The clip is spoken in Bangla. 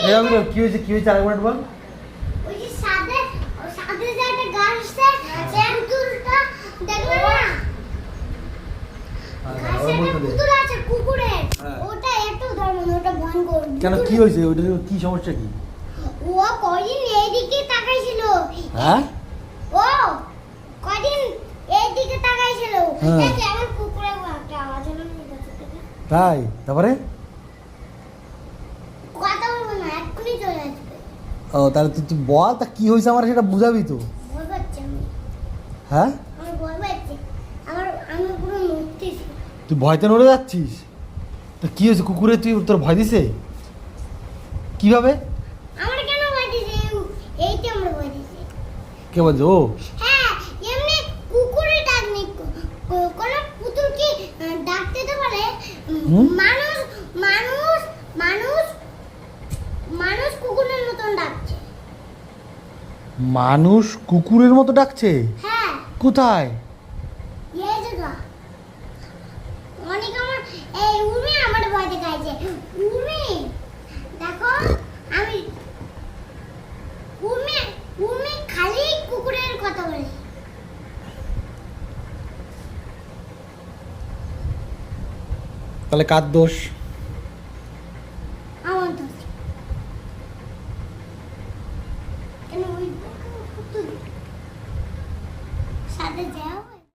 কি হয়েছে আরেকবার বল। ওই যে সাদে যে একটা গাছ আছে পুতুলটা দেখলে না পুতুল আছে কুকুরের ওটা একটু ধরুন ওটা বন্ধ করুন। কেন কি হয়েছে ওটার কি সমস্যা কি? ও কদিন এইদিকে তাকাইছিল। হ্যাঁ ও কদিন এইদিকে তাকাইছিল দেখে আমার কুকুরের একটা আওয়াজ হলো তাই তারপরে কথা বলবো না এক্ষুনি চলে আসবে। ও তাহলে তুই বল তা কি হয়েছে আমার সেটা বুঝাবি তো। ভয় পাচ্ছে আমি হ্যাঁ আমার ভয় পাচ্ছে আমি পুরো নড়তেছি। তুই ভয়তে নড়ে যাচ্ছিস? তো কি হয়েছে কুকুরে তুই তোর ভয় দিছে কিভাবে? আমার কেন ভয় দিছে? এইটা আমার ভয় দিছে। কে বলছে ও? হ্যাঁ এমনি কুকুরে ডাকনি কোন পুতুল কি ডাকতে তো পারে? মানুষ মানুষ মানুষ মানুষ কুকুরের মতন ডাকছে। মানুষ কুকুরের মতো ডাকছে? হ্যাঁ কোথায়? এই জায়গা অনেক আমার এই উর্মি আমার ভয় দেখাইছে। উর্মি দেখো আমি উর্মি খালি কুকুরের কথা বলে। তাহলে কার দোষ?